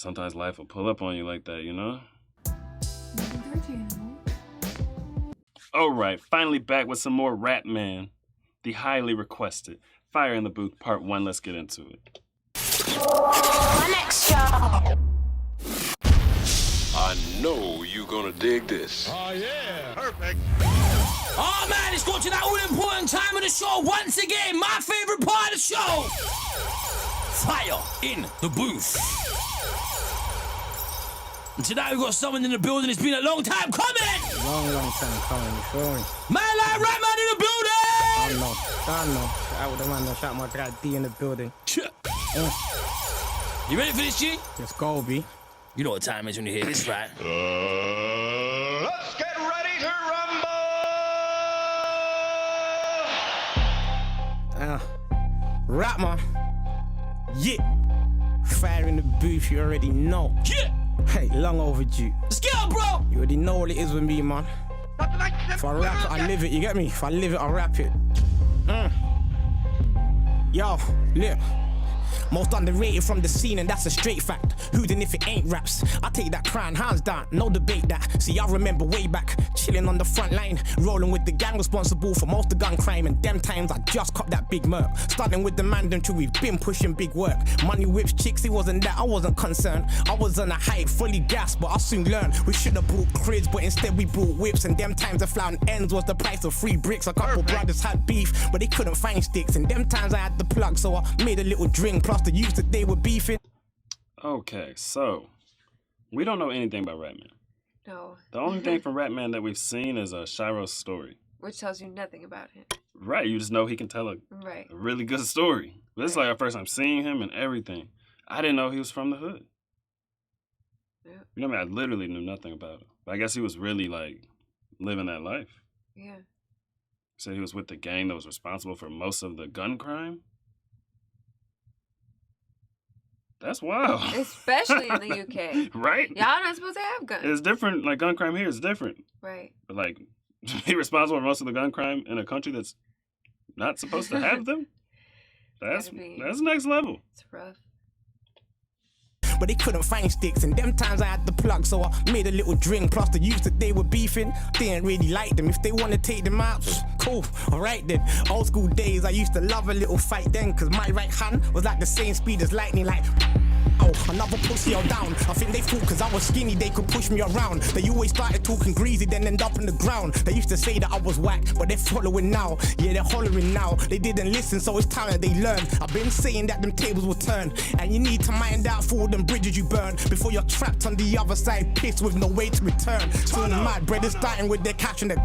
sometimes life will pull up on you like that, you know? Alright, finally back with some more Rapman. The highly requested Fire in the Booth Part 1. Let's get into it. My next show. I know you gonna dig this. Oh, yeah. Perfect. Oh man, it's got to that all-important time of the show once again. My favorite part of the show. Fire in the booth. And tonight we've got someone in the building. It's been a long time coming. Long time coming, you feel me? Man like Rapman in the building. I know. Shout out with the man, shout out my guy D in the building. You ready for this, G? Let's go, B. You know what time it is when you hear this, right? Let's get ready to rumble! Rapman. Yeah. Fire in the booth, you already know. Yeah. Hey, long overdue. Let's go, bro. You already know what it is with me, man. If I rap it, I live it, you get me? If I live it, I rap it. Yo, look. Most underrated from the scene, and that's a straight fact. Who then if it ain't raps? I take that crown, hands down, no debate that. See, I remember way back, chilling on the front line, rolling with the gang responsible for most of gun crime. And them times I just copped that big murk. Starting with the man until we've been pushing big work. Money whips, chicks, it wasn't that, I wasn't concerned. I was on a hype, fully gassed, but I soon learned. We should have brought crids, but instead we brought whips. And them times the flound ends was the price of 3 bricks. A couple brothers had beef, but they couldn't find sticks. And them times I had the plug, so I made a little drink. Plus the youth that they were beefing. Okay, so we don't know anything about Rapman. No. The only thing from Rapman that we've seen is Shiro's story. Which tells you nothing about him. Right, you just know he can tell a really good story. But this is like our first time seeing him and everything. I didn't know he was from the hood. Yeah. You know what I mean? I literally knew nothing about him. But I guess he was really like living that life. Yeah. Said he was with the gang that was responsible for most of the gun crime. That's wild. Especially in the UK. Right? Y'all not supposed to have guns. It's different. Like, gun crime here is different. Right. But, like, be responsible for most of the gun crime in a country that's not supposed to have them? That's next level. It's rough. But they couldn't find sticks, and them times I had the plug, so I made a little drink. Plus the youth that they were beefing, didn't really like them. If they want to take them out, cool, alright then. Old school days, I used to love a little fight then, cause my right hand was like the same speed as lightning, like oh, another pussy or down. I think they thought cause I was skinny they could push me around. They always started talking greasy, then end up on the ground. They used to say that I was whack, but they're following now. Yeah, they're hollering now. They didn't listen, so it's time that they learn. I've been saying that them tables will turn, and you need to mind out for all them bridges you burn before you're trapped on the other side, pissed with no way to return. Soon mad brothers starting with their cash in their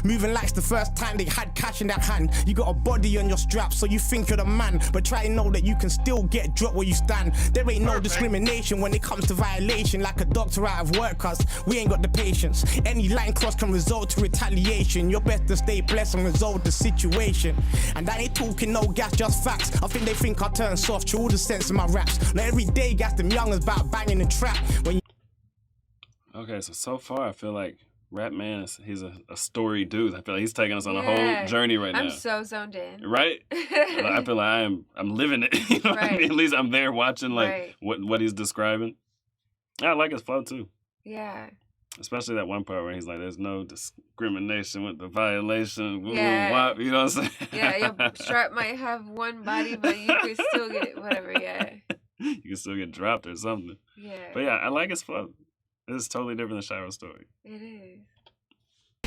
moving like it's the first time they had cash in their hand. You got a body on your strap, so you think you're the man, but try to know that you can still get dropped where you stand. There ain't no discrimination when it comes to violation, like a doctor out of work, cause we ain't got the patience. Any line cross can result to retaliation. You're best to stay blessed and resolve the situation. And I ain't talking no gas, just facts. I think they think I turn soft through all the sense of my raps. Now every day gas them youngers about banging and trap. When you Okay, so far I feel like Rapman he's a story dude. I feel like he's taking us on a whole journey right now. I'm so zoned in. Right? I feel like I'm living it. You know what I mean? At least I'm there watching like what he's describing. I like his flow too. Yeah. Especially that one part where he's like, "There's no discrimination with the violation." Yeah. Wop, you know what I'm saying? Yeah, your strap might have one body, but you can still get whatever. Yeah. You can still get dropped or something. Yeah. But yeah, I like his flow. This is totally different than Shiro's story. It is.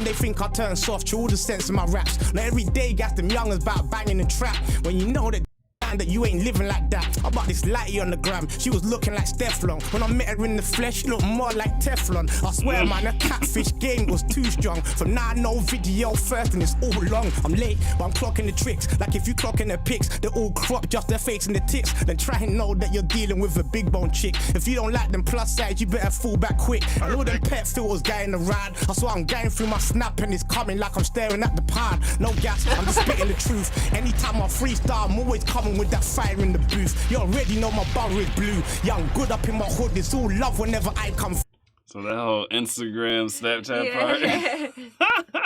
they think I turn soft through all the sense of my raps. Now every day gas them youngers about banging and trap. When you know that you ain't living like that. I bought this lighty on the gram, she was looking like Steflon. When I met her in the flesh, she looked more like Teflon. I swear man, the catfish game was too strong. From now no video first and it's all long. I'm late, but I'm clocking the tricks. Like if you clocking the pics, they're all cropped, just their face and the tits. Then try and know that you're dealing with a big bone chick. If you don't like them plus size, you better fall back quick. I know them pet filters going around. I swear I'm going through my snap and it's coming like I'm staring at the pond. No gas, I'm just spitting the truth. Anytime I freestyle, I'm always coming with that fire in the booth. You already know my bar is blue. Yeah, I'm good up in my hood. It's all love whenever I come. So that whole Instagram, Snapchat part.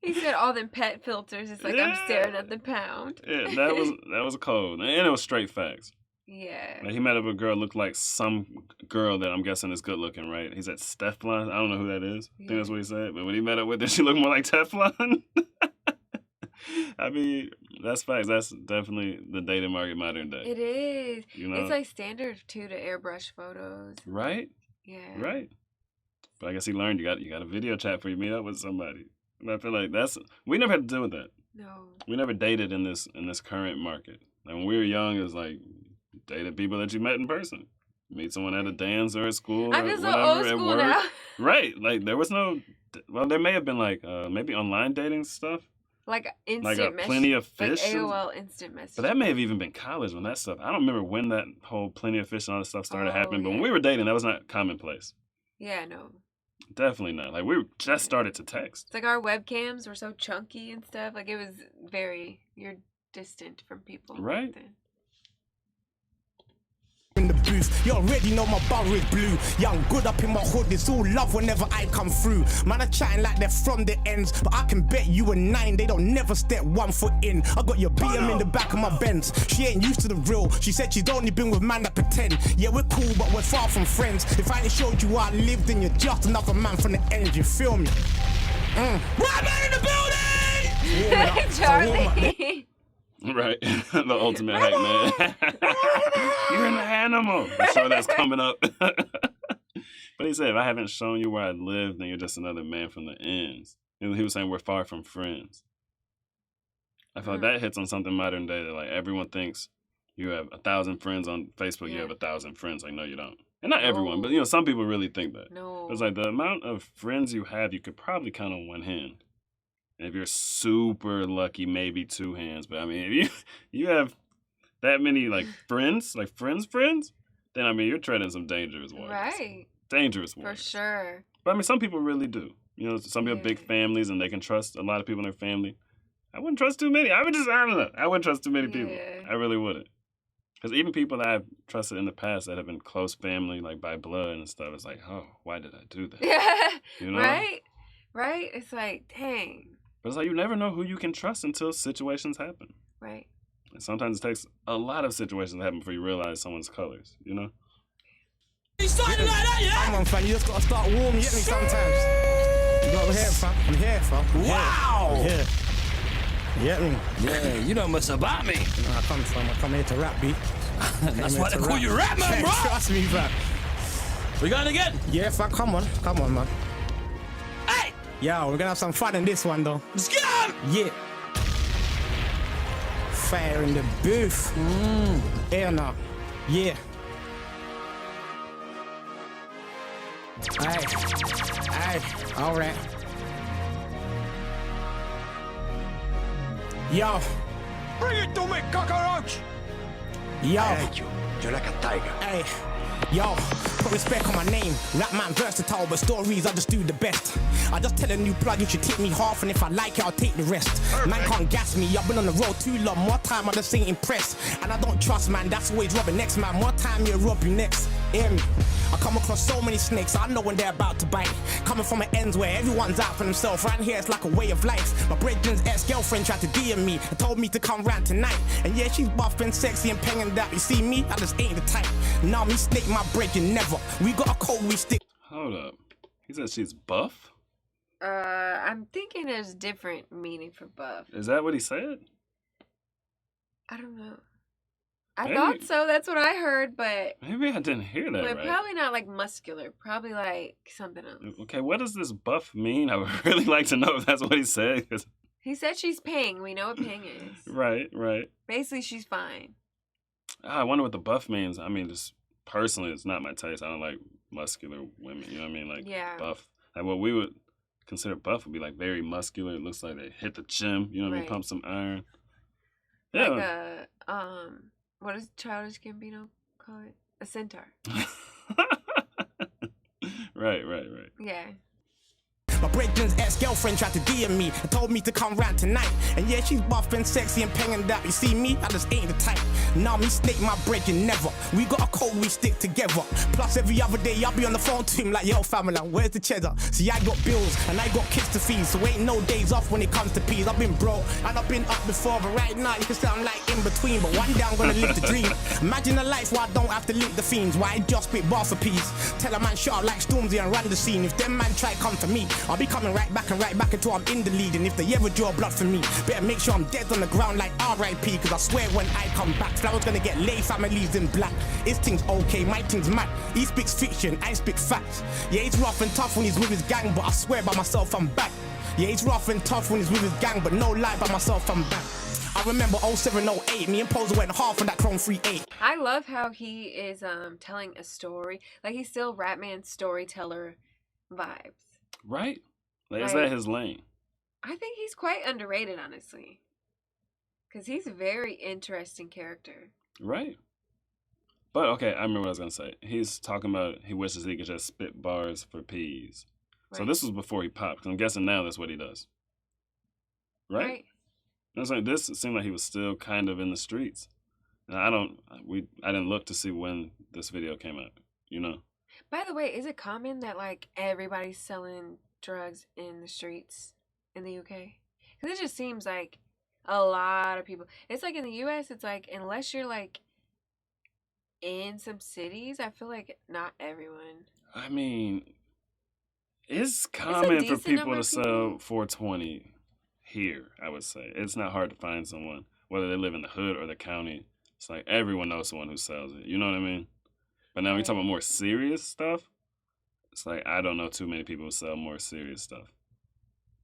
He said all them pet filters. It's like I'm staring at the pound. Yeah, that was cold, and it was straight facts. Yeah. Like he met up with a girl looked like some girl that I'm guessing is good looking, right? He's at Teflon. I don't know who that is. I think that's what he said. But when he met up with her, she looked more like Teflon. I mean, that's facts. That's definitely the dating market modern day. It is. You know? It's like standard too to airbrush photos. Right? Yeah. Right. But I guess he learned you got a video chat before you meet up with somebody. And I feel like we never had to deal with that. No. We never dated in this current market. Like when we were young, it was like dated people that you met in person. Meet someone at a dance or at school. I'm or just so whatever, old at school work. now. Right. Like there was no. Well, there may have been like maybe online dating stuff. Like instant Like a message. Plenty of Fish. Like AOL instant message. But that may have even been college when that stuff. I don't remember when that whole Plenty of Fish and all that stuff started happening. But when we were dating, that was not commonplace. Yeah, no. Definitely not. Like we just started to text. It's like our webcams were so chunky and stuff. Like it was you're distant from people. Right. Then. In the booth, you already know my bar is blue. Yeah, I'm good up in my hood, it's all love whenever I come through. Man, I chatting like they're from the ends, but I can bet you a 9, they don't never step 1 foot in. I got your BM in the back of my Benz. She ain't used to the real. She said she's only been with man that pretend. Yeah, we're cool, but we're far from friends. If I ain't showed you how I lived, then you're just another man from the ends, you feel me? Rapman in the building! Charlie. Right. The ultimate hype man. You're an animal. I'm sure that's coming up. But he said, if I haven't shown you where I live, then you're just another man from the ends. And he was saying we're far from friends. I feel like that hits on something modern day that like everyone thinks you have 1,000 friends on Facebook, you have 1,000 friends. Like, no, you don't. And not everyone, but some people really think that. No. It's like the amount of friends you have, you could probably count on one hand. And if you're super lucky, maybe 2 hands. But I mean, if you have that many like friends, then I mean you're treading some dangerous waters. Right. Dangerous waters. For sure. But I mean, some people really do. Some people have big families and they can trust a lot of people in their family. I wouldn't trust too many. I don't know. I wouldn't trust too many people. I really wouldn't. Because even people that I've trusted in the past that have been close family, like by blood and stuff, it's like, oh, why did I do that? Right? Right? It's like, dang. But it's like you never know who you can trust until situations happen. Right. And sometimes it takes a lot of situations to happen before you realize someone's colors, You started like that, yeah? Come on, fam, you just gotta start warm, you get me sometimes. You got I'm here, fam. I'm here, fam. Wow! I'm here. You get me? Yeah, you know much about me. I come here to rap, B. That's why they call you Rapman, bro! Trust me, fam. We going again? Yeah, fam, come on, man. Hey! Yo, we're gonna have some fun in this one, though. Let's get him! Yeah. Fire in the booth. Air now. Yeah. Aye, alright. Yo. Bring it to me, cockroach! Yo. I hate you. You're like a tiger. Hey, yo, put respect on my name. Rapman versatile, but stories I just do the best. I just tell a new plug you should take me half, and if I like it, I'll take the rest. Perfect. Man can't gas me, I've been on the road too long. More time I just ain't impressed. And I don't trust, man, that's always robbing next, man. More time you'll rob you next. Hear me? I come across so many snakes, I know when they're about to bite. Coming from an ends where everyone's out for themselves. Round here it's like a way of life. My brethren's ex-girlfriend tried to DM me and told me to come round tonight. And yeah, she's buff and sexy and paying that. You see me? I just ain't the type. Now me snake my brethren never. We got a code we stick. Hold up. He said she's buff? I'm thinking there's different meaning for buff. Is that what he said? I don't know. I Maybe. thought so. That's what I heard, but Maybe I didn't hear that right. probably not like muscular. Probably like something else. Okay, what does this buff mean? I would really like to know if that's what he said. 'Cause... He said she's paying. We know what paying is. Right. Basically, she's fine. I wonder what the buff means. I mean, just personally, it's not my taste. I don't like muscular women. You know what I mean? Like buff. Like what we would consider buff would be like very muscular. It looks like they hit the gym. You know what I mean? Pump some iron. Yeah. Like what does Childish Gambino call it? A centaur. Right. Yeah. My brethren's ex-girlfriend tried to DM me and told me to come round tonight. And yeah, she's buff and sexy and paying that. You see me? I just ain't the type. Nah, me snake my brethren never. We got a code, we stick together. Plus every other day I'll be on the phone to him like, yo family, where's the cheddar? See, I got bills and I got kids to feed, so ain't no days off when it comes to peas. I've been broke and I've been up before, but right now you can say I'm like in between. But one day I'm gonna live the dream. Imagine a life where I don't have to link the fiends, why I just spit bar for peace. Tell a man shut up like Stormzy and run the scene. If them man try come for me, I'll be coming right back until I'm in the lead. And if they ever draw blood for me, better make sure I'm dead on the ground like R.I.P. Cause I swear when I come back, flowers gonna get laid, families in black. His thing's okay, my thing's mad. He speaks fiction, I speak facts. Yeah, he's rough and tough when he's with his gang, but I swear by myself I'm back. Yeah, he's rough and tough when he's with his gang, but no lie, by myself I'm back. I remember 07, 08, me and Poser went half on that Chrome 3.8. I love how he is telling a story. Like, he's still Rapman storyteller vibes. Right? Like, is that his lane? I think he's quite underrated, honestly. Because he's a very interesting character. Right. But, okay, I remember what I was going to say. He's talking about he wishes he could just spit bars for peas. Right. So this was before he popped. I'm guessing now that's what he does. Right? I was like, this seemed like he was still kind of in the streets. And I didn't look to see when this video came out, you know? By the way, is it common that, like, everybody's selling drugs in the streets in the UK? Because it just seems like a lot of people. It's like in the US, it's like, unless you're, like, in some cities, I feel like not everyone. I mean, it's common for people to sell 420 here, I would say. It's not hard to find someone, whether they live in the hood or the county. It's like everyone knows someone who sells it. You know what I mean? But now we talk about more serious stuff. It's like I don't know too many people who sell more serious stuff.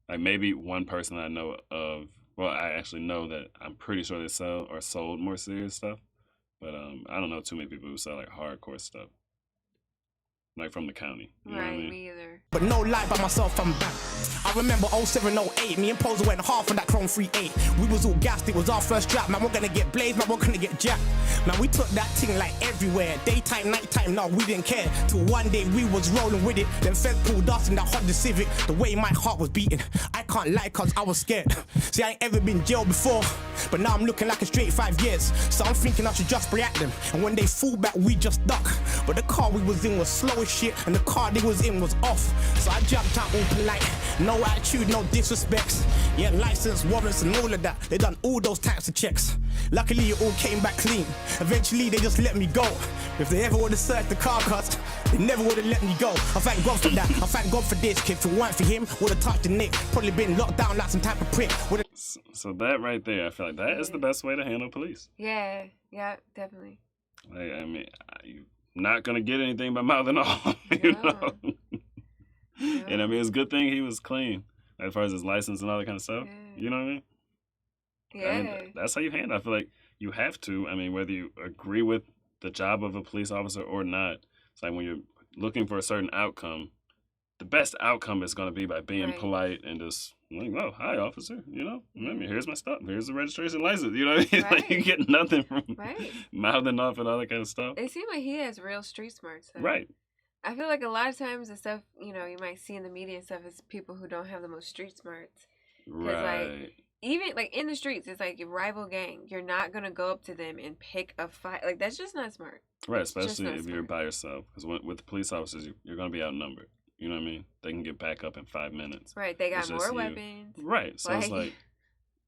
Like maybe one person I know of. Well, I actually know that I'm pretty sure they sell or sold more serious stuff. But I don't know too many people who sell like hardcore stuff. Like from the county. You know what I mean? Me either. But no lie, by myself I'm back. I remember 07, 08, me and Poser went half on that Chrome 3.8. We was all gassed, it was our first drop. Man, we're gonna get blazed, man, we're gonna get jacked. Man, we took that thing like everywhere. Daytime, nighttime, no, we didn't care. Till one day we was rolling with it. Then feds pulled us in that Honda Civic. The way my heart was beating, I can't lie cause I was scared. See, I ain't ever been jailed before, but now I'm looking like a straight 5 years. So I'm thinking I should just react them. And when they fall back, we just duck. But the car we was in was slow as shit, and the car they was in was off. So I jumped out all polite. No attitude, no disrespects. Yeah, license, warrants and all of that. They done all those types of checks. Luckily it all came back clean. Eventually they just let me go. If they ever would have searched the car cuts, they never would have let me go. I thank God for that. I thank God for this kid. If it weren't for him, would have touched the nick. Probably been locked down like some type of prick. So that right there, I feel like that is the best way to handle police. Yeah, definitely. Like, I mean, you're not gonna get anything by mouthing off, you know. And I mean, it's a good thing he was clean as far as his license and all that kind of stuff. You know what I mean? Yeah. I mean, that's how you handle it. I feel like you have to. I mean, whether you agree with the job of a police officer or not, it's like when you're looking for a certain outcome, the best outcome is going to be by being polite and just like, oh, hi, officer. You know, I mean, here's my stuff. Here's the registration license. You know what I mean? Like, you get nothing from mouthing off and all that kind of stuff. It seems like he has real street smarts, though. Right. I feel like a lot of times the stuff, you know, you might see in the media and stuff is people who don't have the most street smarts. Right. Like, even, like, in the streets, it's like a rival gang. You're not going to go up to them and pick a fight. Like, that's just not smart. Right, especially if you're by yourself. Because with the police officers, you're going to be outnumbered. You know what I mean? They can get back up in 5 minutes. Right, they got more weapons. Right, so it's like,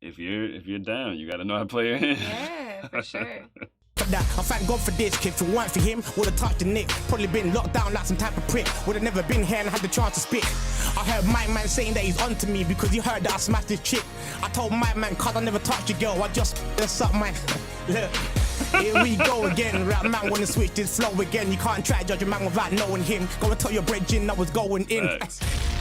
if you're down, you got to know how to play your hand. Yeah, for sure. I thank God for this kid. If it weren't for him, would have touched the nick. Probably been locked down like some type of prick. Would have never been here and had the chance to spit. I heard my man saying that he's onto me because he heard that I smashed his chick. I told my man, cause I never touched a girl, I just suck man. Look, here we go again. Rapman wanna switch this flow again. You can't try to judge a man without knowing him. Go and tell your brethren I was going in.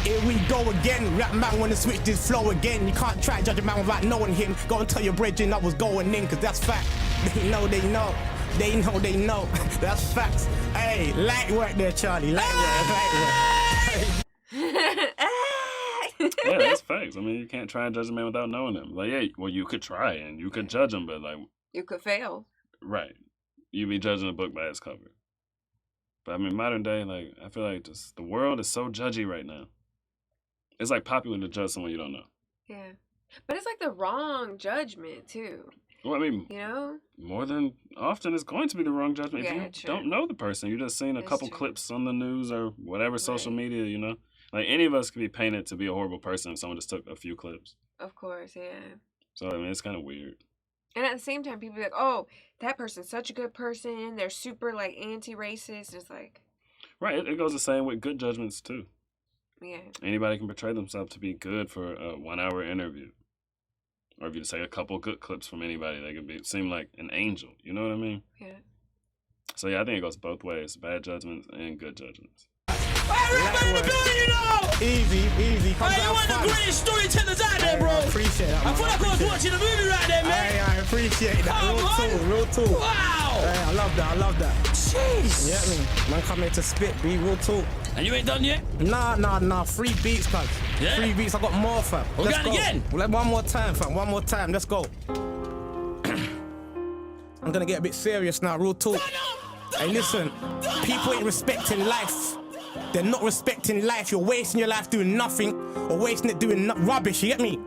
Here we go again. Rapman wanna switch this flow again. You can't try to judge a man without knowing him. Go and tell your brethren I was going in, cause that's fact. They know, they know. They know, they know. That's facts. Hey, light work there, Charlie. Light work. Yeah, that's facts. I mean, you can't try and judge a man without knowing him. Like, yeah, well, you could try and you could judge him, but like, you could fail. Right. You be judging a book by its cover. But I mean, modern day, like, I feel like just the world is so judgy right now. it's like popular to judge someone you don't know. Yeah. But it's like the wrong judgment, too. Well, I mean, You know? more than often, it's going to be the wrong judgment. Yeah, if you true. don't know the person, you just seen a That's couple true. clips on the news or whatever social Right. media, you know? Like, any of us could be painted to be a horrible person if someone just took a few clips. Of course, yeah. So, I mean, it's kind of weird. And at the same time, people be like, oh, that person's such a good person. They're super, like, anti-racist. It's like, Right, it goes the same with good judgments, too. yeah. Anybody can portray themselves to be good for a 1 hour interview. Or if you just say a couple good clips from anybody, they could seem like an angel. You know what I mean? Yeah. So yeah, I think it goes both ways: bad judgments and good judgments. Rapman in the building, you know. Easy. Come Hey, you down one of the fun. greatest storytellers out there, bro. I appreciate that, I man. feel like I was watching a movie right there, man. I appreciate that. Come on. Real talk. Wow. I love that. Jeez. Yeah, man come here to spit, be real talk. And you ain't done yet? Nah. 3 beats, cuz. Yeah? 3 beats, I got more, fam. We Let's got it go. again? Well, one more time, fam. One more time. Let's go. I'm gonna get a bit serious now, real talk. Hey, listen. People ain't respecting life. They're not respecting life. You're wasting your life doing nothing or wasting it doing rubbish, you get me?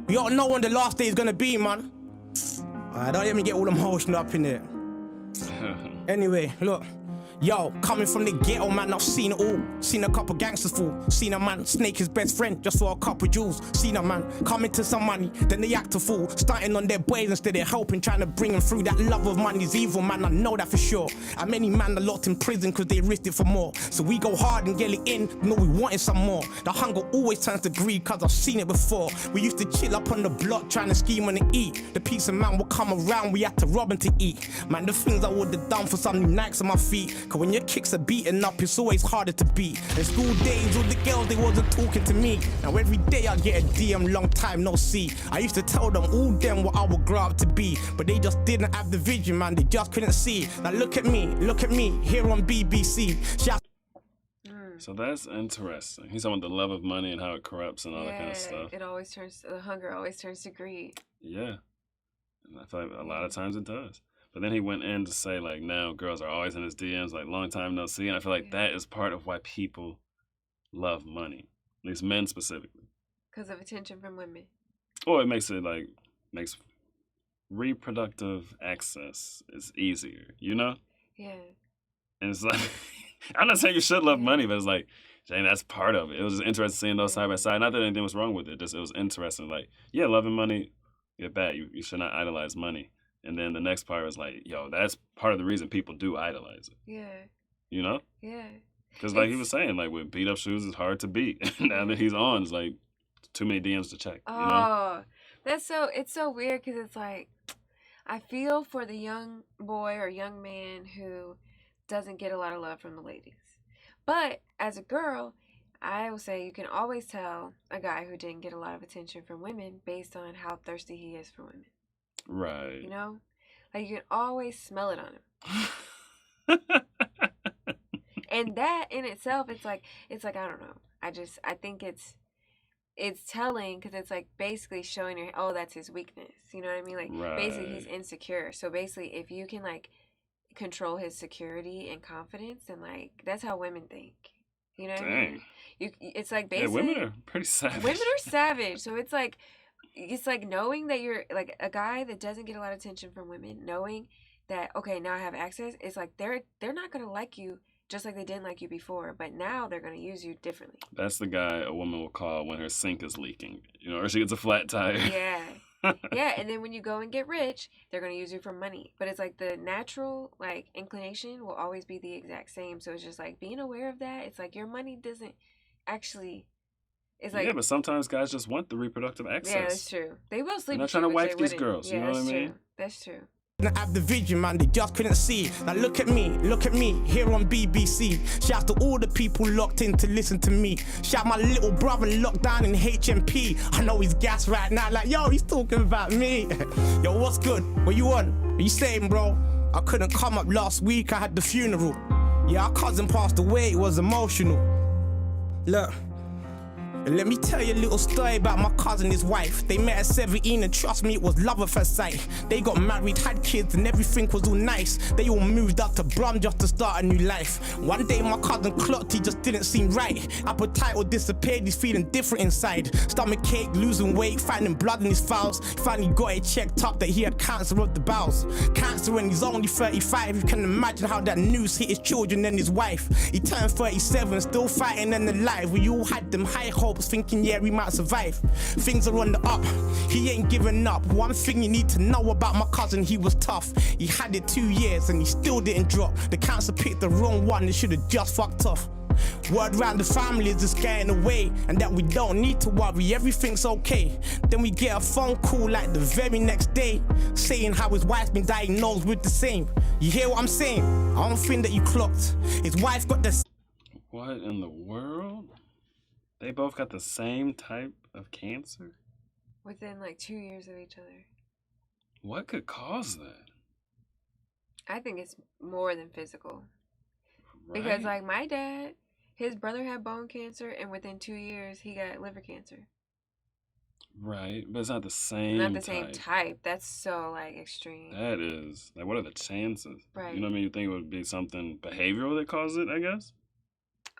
You don't know when the last day is gonna be, man. Alright, don't let me get all emotional up in there. Anyway, look. Yo, coming from the ghetto, man, I've seen it all. Seen a couple gangsters fall. Seen a man snake his best friend just for a couple jewels. Seen a man come into some money, then they act a fool. Starting on their boys instead of helping, trying to bring them through. That love of money's evil, man, I know that for sure. And many man are locked in prison cause they risked it for more. So we go hard and get it in, know we wanted some more. The hunger always turns to greed cause I've seen it before. We used to chill up on the block trying to scheme and eat. The piece of man would come around, we had to rob him to eat. Man, the things I would have done for some new Nikes on my feet. Cause when your kicks are beaten up, it's always harder to beat. In school days, all the girls, they wasn't talking to me. Now every day I get a DM, long time no see. I used to tell them, all them what I would grow up to be. But they just didn't have the vision, man, they just couldn't see. Now look at me, here on BBC. Shout So that's interesting. He's talking about the love of money and how it corrupts and all that kind of stuff. It always turns, the hunger always turns to greed. Yeah. And I feel like a lot of times it does. But then he went in to say, like, now girls are always in his DMs, like, long time no see. And I feel like that is part of why people love money, at least men specifically. Because of attention from women. Or it makes reproductive access is easier, you know? Yeah. And it's like, I'm not saying you should love money, but it's like, dang, that's part of it. It was just interesting seeing those side by side. Not that anything was wrong with it, just it was interesting. Like, yeah, loving money, you're bad. You should not idolize money. And then the next part was like, yo, that's part of the reason people do idolize it. Yeah. You know? Yeah. Because like he was saying, like with beat up shoes, it's hard to beat. Now that he's on, it's like too many DMs to check. Oh, you know? it's so weird because it's like, I feel for the young boy or young man who doesn't get a lot of love from the ladies. But as a girl, I will say you can always tell a guy who didn't get a lot of attention from women based on how thirsty he is for women. Right. You know? Like you can always smell it on him. And that in itself, it's like, I don't know. I think it's telling because it's like basically showing her, oh, that's his weakness. You know what I mean? Like basically he's insecure. So basically if you can like control his security and confidence, then like that's how women think. You know what I mean? It's like basically women are pretty savage. Women are savage. So it's like knowing that you're like a guy that doesn't get a lot of attention from women, knowing that okay, now I have access, it's like they're not gonna like you just like they didn't like you before, but now they're gonna use you differently. That's the guy a woman will call when her sink is leaking, you know, or she gets a flat tire. Yeah. Yeah, and then when you go and get rich, they're gonna use you for money. But it's like the natural like inclination will always be the exact same. So it's just like being aware of that. It's like your money doesn't actually. It's like, yeah, but sometimes guys just want the reproductive access. Yeah, that's true. They will sleep. They're not with trying you, to but wife they these wouldn't. girls. Yeah, You know what I mean? True. That's true. have the vision, man, they just couldn't see. Now look at me, here on BBC. Shout to all the people locked in to listen to me. Shout my little brother locked down in HMP. I know he's gassed right now, like, yo, he's talking about me. Yo, what's good? What you on? What you saying, bro? I couldn't come up last week, I had the funeral. Yeah, our cousin passed away, it was emotional. Look, Let me tell you a little story about my cousin and his wife. They met at 17 and trust me, it was love at first sight. They got married, had kids and everything was all nice. They all moved up to Brum just to start a new life. One day my cousin clocked, he just didn't seem right. Appetite all disappeared, he's feeling different inside. Stomach ache, losing weight, finding blood in his files. Finally got it checked up that he had cancer of the bowels. Cancer when he's only 35, you can imagine how that news hit his children and his wife. He turned 37, still fighting and alive. We all had them high hopes, thinking yeah we might survive. Things are on the up, he ain't giving up. One thing you need to know about my cousin, he was tough. He had it 2 years and he still didn't drop. The cancer picked the wrong one, they should have just fucked off. Word round the family is just getting away, and that we don't need to worry, everything's okay. Then we get a phone call like the very next day, saying how his wife's been diagnosed with the same. You hear what I'm saying? I don't think that you clocked. His wife got the... What in the world? They both got the same type of cancer? Within like 2 years of each other. What could cause that? I think it's more than physical. Right? Because like my dad, his brother had bone cancer, and within 2 years he got liver cancer. Right, but it's not the same Not the same type. That's so like extreme. That is. Like, what are the chances? Right. You know what I mean? You think it would be something behavioral that caused it, I guess?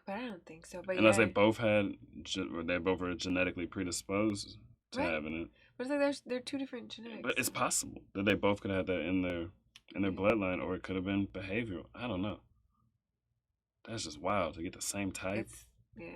But I don't think so. But Unless yeah. they both were genetically predisposed to Right. having it. But it's like they're two different genetics. But it's possible that they both could have that in their bloodline, or it could have been behavioral. I don't know. That's just wild to get the same type. Yeah.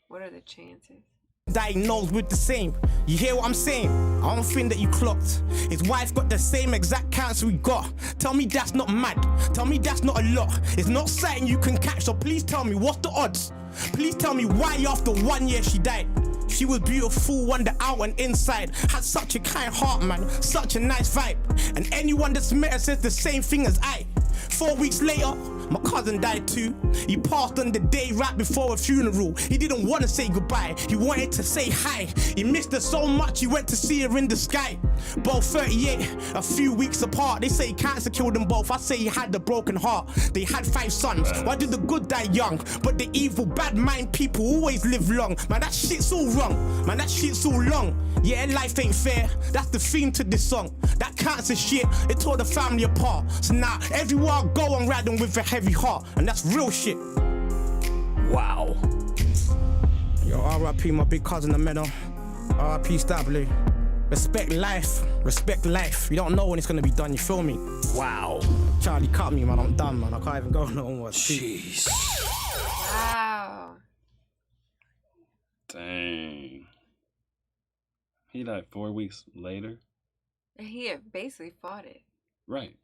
What are the chances? Diagnosed with the same. You hear what I'm saying? I don't think that you clocked. His wife got the same exact cancer we got. Tell me that's not mad. Tell me that's not a lot. It's not something you can catch, so please tell me what's the odds? Please tell me why after 1 year she died. She was beautiful, wonder out and inside. Had such a kind heart, man, such a nice vibe. And anyone that's met her says the same thing as I. 4 weeks later, my cousin died too. He passed on the day right before a funeral. He didn't want to say goodbye, he wanted to say hi. He missed her so much, he went to see her in the sky. Both 38, a few weeks apart. They say cancer killed them both, I say he had a broken heart. They had 5 sons, why did the good die young? But the evil, bad mind people always live long. Man, that shit's all wrong, man, that shit's all long. Yeah, life ain't fair, that's the theme to this song. That cancer shit, it tore the family apart. So now, everywhere I go, I'm riding with a heavy heart. And that's real shit. Wow. Yo, R.I.P. my big cousin, the medal. R.I.P. Stably. Respect life, respect life. You don't know when it's gonna be done, you feel me? Wow. Charlie cut me, man, I'm done, man. I can't even go no more. Jeez. Wow. Dang. He died 4 weeks later? And he had basically fought it. Right.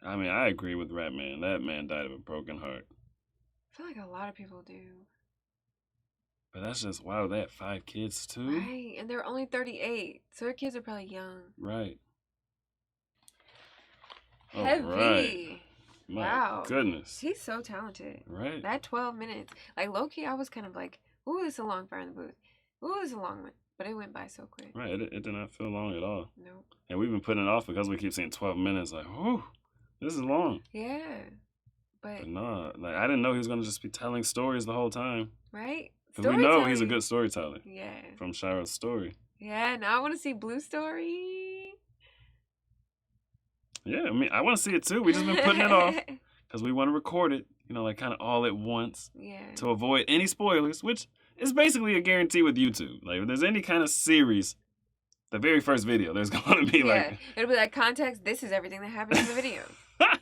I mean, I agree with Rapman. That man died of a broken heart. I feel like a lot of people do. But that's just, wow, they had 5 kids too? Right. And they're only 38. So their kids are probably young. Right. Heavy. Right. My Wow. goodness. He's so talented. Right. That 12 minutes. Like, low-key, I was kind of like, ooh, this is a long fire in the booth. Ooh, this is a long one. But it went by so quick. Right. It did not feel long at all. Nope. And we've been putting it off because we keep saying 12 minutes. Like, whew, this is long. Yeah. But, But nah, like, I didn't know he was going to just be telling stories the whole time. right? Because we know he's a Storytelling. good storyteller Yeah. from Shiro's story. Yeah, now I want to see Blue Story. Yeah, I mean, I want to see it too. We just been putting it off because we want to record it, you know, like kind of all at once Yeah. to avoid any spoilers, which is basically a guarantee with YouTube. Like, if there's any kind of series, the very first video, there's going to be Yeah. It'll be like context. This is everything that happened in the video.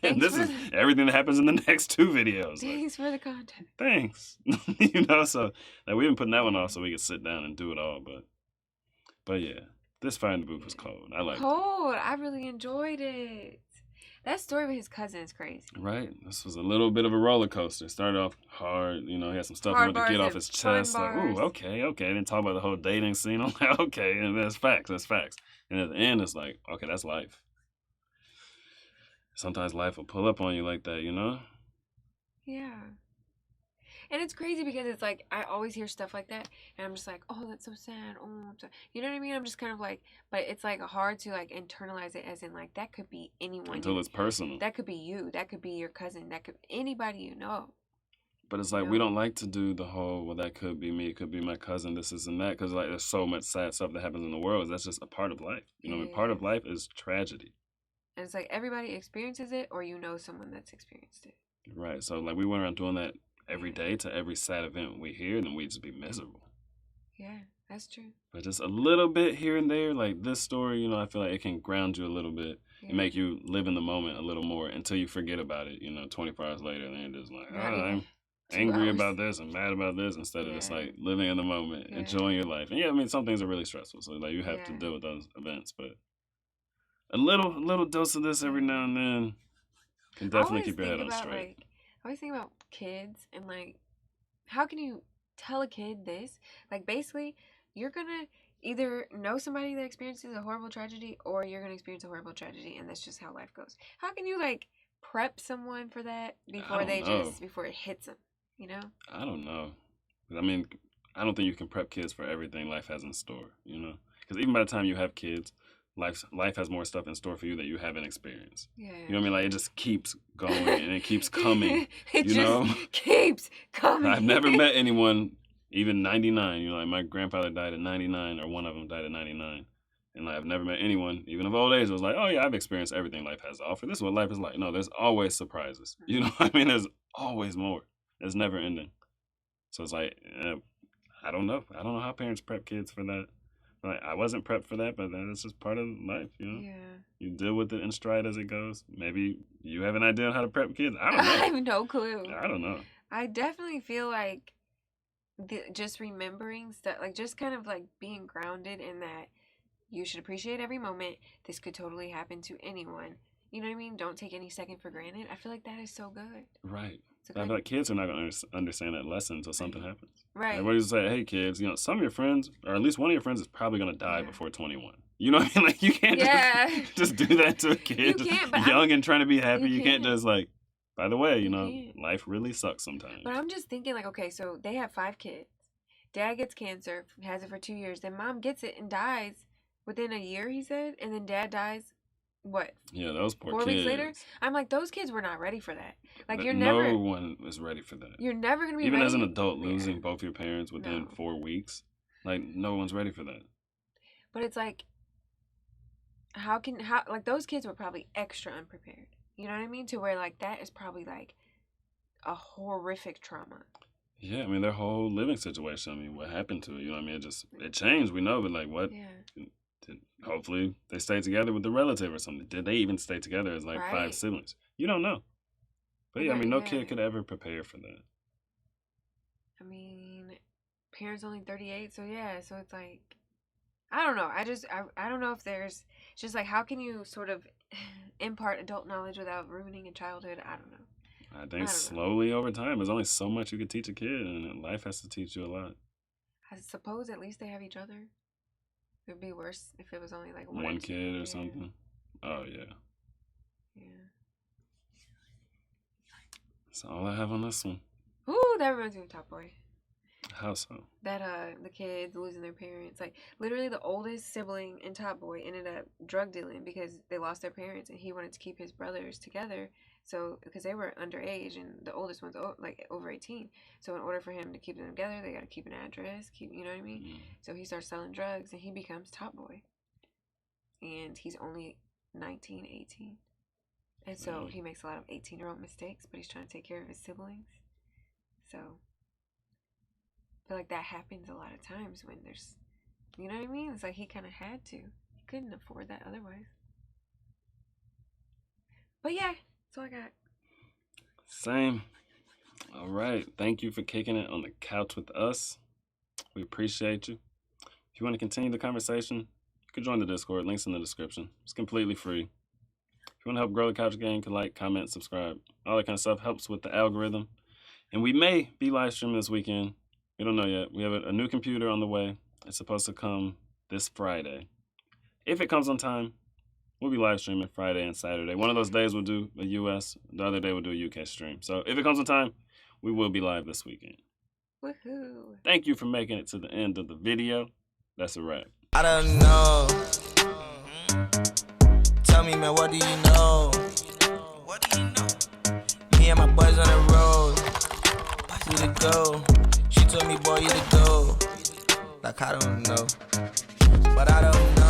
and this is Thanks everything that happens in the next 2 videos. Like, Thanks for the context. thanks. You know, so like, we've been putting that one off so we could sit down and do it all. But yeah, this Fire in the Booth was cold. I like it. Cold. I really enjoyed it. That story with his cousin is crazy. Right. This was a little bit of a roller coaster. Started off hard, you know, he had some stuff Hard he wanted to get bars off and his fun chest. Like, ooh, bars. okay. Didn't talk about the whole dating scene. I'm like, okay, and that's facts. And at the end, it's like, okay, that's life. Sometimes life will pull up on you like that, you know? Yeah. And it's crazy because it's like, I always hear stuff like that, and I'm just like, oh, that's so sad. Oh, I'm so... You know what I mean? I'm just kind of like, but it's like hard to like internalize it as in like, that could be anyone. Until it's personal. That could be you. That could be your cousin. That could anybody you know. But it's like, we don't like to do the whole, well, that could be me, it could be my cousin, this, and that, because like there's so much sad stuff that happens in the world. That's just a part of life. You know, part of life is tragedy. And it's like everybody experiences it, or you know someone that's experienced it. Right. So like we went around doing that every day to every sad event we hear, and then we'd just be miserable. Yeah, that's true. But just a little bit here and there, like this story, you know, I feel like it can ground you a little bit and make you live in the moment a little more until you forget about it, you know, 24 hours later, and then you're just like, I'm angry about this and mad about this, instead of just like living in the moment, enjoying your life. And yeah, I mean, some things are really stressful, so like you have to deal with those events, but a little dose of this every now and then can definitely keep your head on straight. I always think about kids and like, how can you tell a kid this? Like, basically, you're gonna either know somebody that experiences a horrible tragedy, or you're gonna experience a horrible tragedy, and that's just how life goes. How can you like prep someone for that before before it hits them? You know? I don't know. I mean, I don't think you can prep kids for everything life has in store. You know, because even by the time you have kids, life has more stuff in store for you that you haven't experienced. Yeah. You know what I mean? Like, it just keeps going and it keeps coming. It just keeps coming. I've never met anyone, even 99. You know, like my grandfather died at 99, or one of them died at 99. And like, I've never met anyone, even of old age, who was like, oh yeah, I've experienced everything life has to offer. This is what life is like. No, there's always surprises. You know what I mean? There's always more. It's never ending. So it's like, I don't know. I don't know how parents prep kids for that. Like, I wasn't prepped for that, but that's just part of life, you know? Yeah. You deal with it in stride as it goes. Maybe you have an idea on how to prep kids. I don't know. I have no clue. I don't know. I definitely feel like just remembering stuff, like just kind of like being grounded in that you should appreciate every moment. This could totally happen to anyone. You know what I mean? Don't take any second for granted. I feel like that is so good. Right. I feel like kids are not going to understand that lesson until something happens. Right. Like, what do you say? Hey, kids, you know, some of your friends, or at least one of your friends, is probably going to die before 21. You know what I mean? Like, you can't just do that to a kid. You can't, but young and trying to be happy. You can't just, like, by the way, you know, life really sucks sometimes. But I'm just thinking, like, okay, so they have 5 kids. Dad gets cancer, has it for 2 years. Then mom gets it and dies within a year, he said. And then dad dies. What? Yeah, those poor 4 kids. 4 weeks later? I'm like, those kids were not ready for that. Like, but you're never... No one is ready for that. You're never going to be Even ready. as an adult, losing both your parents within 4 weeks, like, no one's ready for that. But it's like, like, those kids were probably extra unprepared. You know what I mean? To where, like, that is probably, like, a horrific trauma. Yeah, I mean, their whole living situation, I mean, what happened to it, you know what I mean? It changed, we know, but, like, what... Yeah. Hopefully they stay together with a relative or something. Did they even stay together as like 5 siblings? You don't know. But yeah, I mean, no kid could ever prepare for that. I mean, parents only 38, so yeah, so it's like, I don't know. I don't know if there's, it's just like, how can you sort of impart adult knowledge without ruining a childhood? I don't know. I think slowly over time, there's only so much you could teach a kid, and life has to teach you a lot. I suppose at least they have each other. It would be worse if it was only like one kid or something. Oh, yeah. Yeah. That's all I have on this one. Ooh, that reminds me of Top Boy. How so? That, the kids losing their parents. Like, literally the oldest sibling in Top Boy ended up drug dealing because they lost their parents, and he wanted to keep his brothers together. So, because they were underage, and the oldest one's like over 18. So in order for him to keep them together, they got to keep an address, you know what I mean? Mm. So he starts selling drugs, and he becomes Top Boy. And he's only 19, 18. And so he makes a lot of 18-year-old mistakes, but he's trying to take care of his siblings. So I feel like that happens a lot of times when there's, you know what I mean? It's like he kind of had to. He couldn't afford that otherwise. But yeah. That's all I got. Same. All right. Thank you for kicking it on the couch with us. We appreciate you. If you want to continue the conversation, you can join the Discord. Links in the description. It's completely free. If you want to help grow the couch gang, you can like, comment, subscribe. All that kind of stuff helps with the algorithm. And we may be live streaming this weekend. We don't know yet. We have a new computer on the way. It's supposed to come this Friday. If it comes on time, we'll be live streaming Friday and Saturday. One of those days we'll do a US. The other day we'll do a UK stream. So if it comes on time, we will be live this weekend. Woohoo. Thank you for making it to the end of the video. That's a wrap. I don't know. Tell me, man, what do you know? What do you know? Me and my boys on the road. to go. She told me, boy, you to go. Like, I don't know. But I don't know.